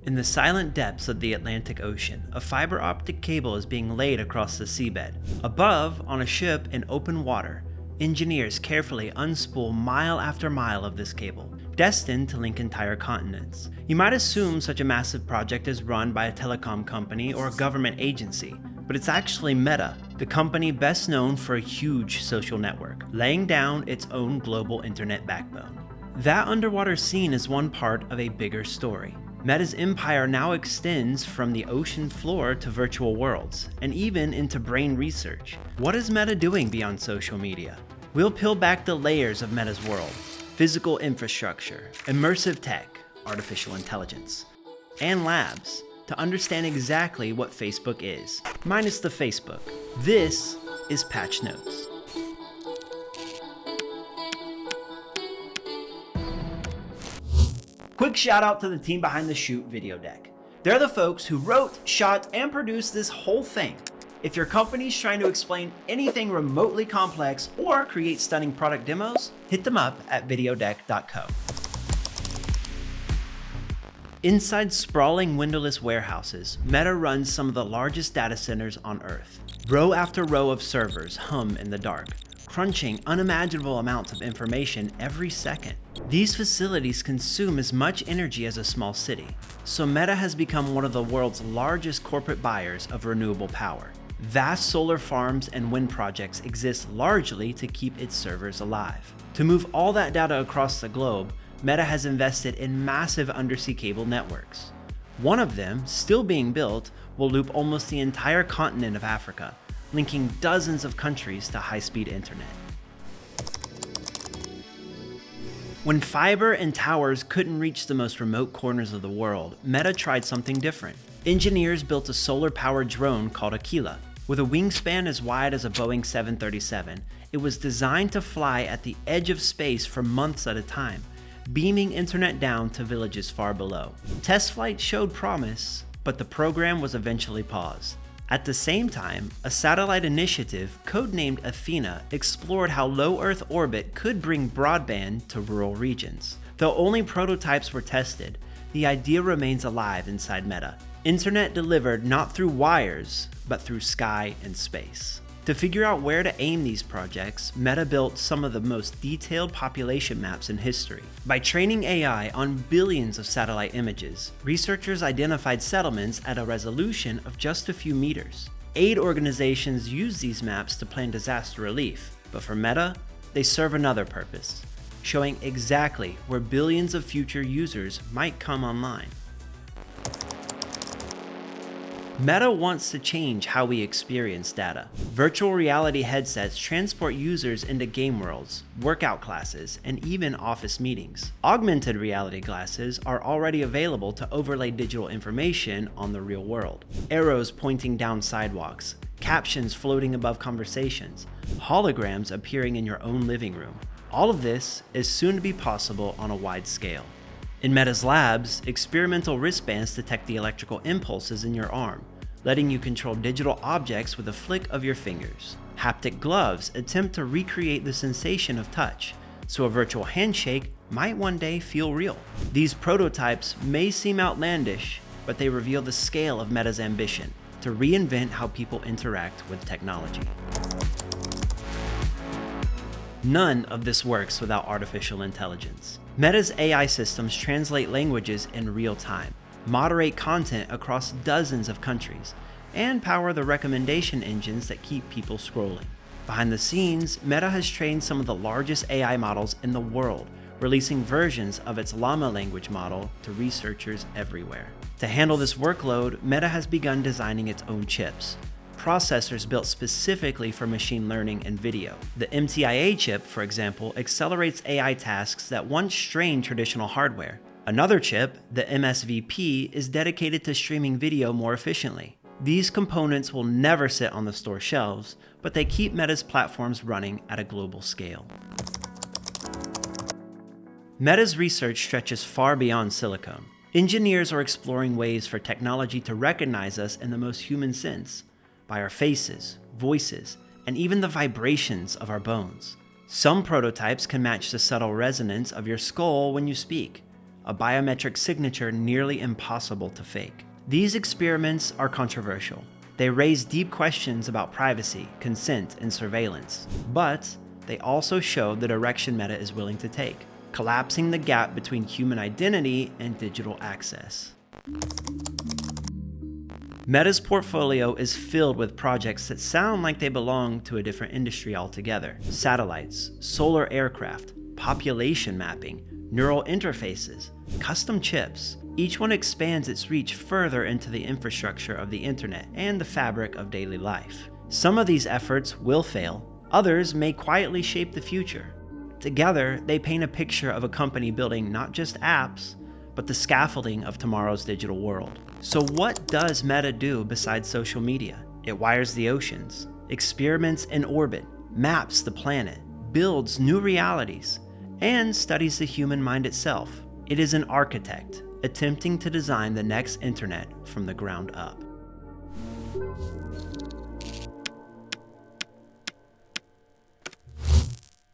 In the silent depths of the Atlantic Ocean, a fiber optic cable is being laid across the seabed. Above, on a ship in open water, engineers carefully unspool mile after mile of this cable, destined to link entire continents. You might assume such a massive project is run by a telecom company or a government agency, but it's actually Meta, the company best known for a huge social network, laying down its own global internet backbone. That underwater scene is one part of a bigger story. Meta's empire now extends from the ocean floor to virtual worlds, and even into brain research. What is Meta doing beyond social media? We'll peel back the layers of Meta's world: physical infrastructure, immersive tech, artificial intelligence, and labs, to understand exactly what Facebook is, minus the Facebook. This is Patchnotes. Quick shout out to the team behind the Shoot video deck. They're the folks who wrote, shot, and produced this whole thing. If your company's trying to explain anything remotely complex or create stunning product demos, hit them up at videodeck.co. Inside sprawling windowless warehouses, Meta runs some of the largest data centers on Earth. Row after row of servers hum in the dark, crunching unimaginable amounts of information every second. These facilities consume as much energy as a small city, so Meta has become one of the world's largest corporate buyers of renewable power. Vast solar farms and wind projects exist largely to keep its servers alive. To move all that data across the globe, Meta has invested in massive undersea cable networks. One of them, still being built, will loop almost the entire continent of Africa, linking dozens of countries to high-speed internet. When fiber and towers couldn't reach the most remote corners of the world, Meta tried something different. Engineers built a solar-powered drone called Aquila. With a wingspan as wide as a Boeing 737, it was designed to fly at the edge of space for months at a time, beaming internet down to villages far below. Test flights showed promise, but the program was eventually paused. At the same time, a satellite initiative, codenamed Athena, explored how low Earth orbit could bring broadband to rural regions. Though only prototypes were tested, the idea remains alive inside Meta. Internet delivered not through wires, but through sky and space. To figure out where to aim these projects, Meta built some of the most detailed population maps in history. By training AI on billions of satellite images, researchers identified settlements at a resolution of just a few meters. Aid organizations use these maps to plan disaster relief, but for Meta, they serve another purpose: showing exactly where billions of future users might come online. Meta wants to change how we experience data. Virtual reality headsets transport users into game worlds, workout classes, and even office meetings. Augmented reality glasses are already available to overlay digital information on the real world. Arrows pointing down sidewalks, captions floating above conversations, holograms appearing in your own living room. All of this is soon to be possible on a wide scale. In Meta's labs, experimental wristbands detect the electrical impulses in your arm, letting you control digital objects with a flick of your fingers. Haptic gloves attempt to recreate the sensation of touch, so a virtual handshake might one day feel real. These prototypes may seem outlandish, but they reveal the scale of Meta's ambition to reinvent how people interact with technology. None of this works without artificial intelligence. Meta's AI systems translate languages in real time, moderate content across dozens of countries, and power the recommendation engines that keep people scrolling. Behind the scenes, Meta has trained some of the largest AI models in the world, releasing versions of its Llama language model to researchers everywhere. To handle this workload, Meta has begun designing its own chips, processors built specifically for machine learning and video. The MTIA chip, for example, accelerates AI tasks that once strained traditional hardware. Another chip, the MSVP, is dedicated to streaming video more efficiently. These components will never sit on the store shelves, but they keep Meta's platforms running at a global scale. Meta's research stretches far beyond silicone. Engineers are exploring ways for technology to recognize us in the most human sense, by our faces, voices, and even the vibrations of our bones. Some prototypes can match the subtle resonance of your skull when you speak. a biometric signature nearly impossible to fake. These experiments are controversial. They raise deep questions about privacy, consent, and surveillance, but they also show the direction Meta is willing to take, collapsing the gap between human identity and digital access. Meta's portfolio is filled with projects that sound like they belong to a different industry altogether. Satellites, solar aircraft, population mapping, neural interfaces, custom chips. Each one expands its reach further into the infrastructure of the internet and the fabric of daily life. Some of these efforts will fail, others may quietly shape the future. Together, they paint a picture of a company building not just apps, but the scaffolding of tomorrow's digital world. So what does Meta do besides social media? It wires the oceans, experiments in orbit, maps the planet, builds new realities, and studies the human mind itself. It is an architect, attempting to design the next internet from the ground up.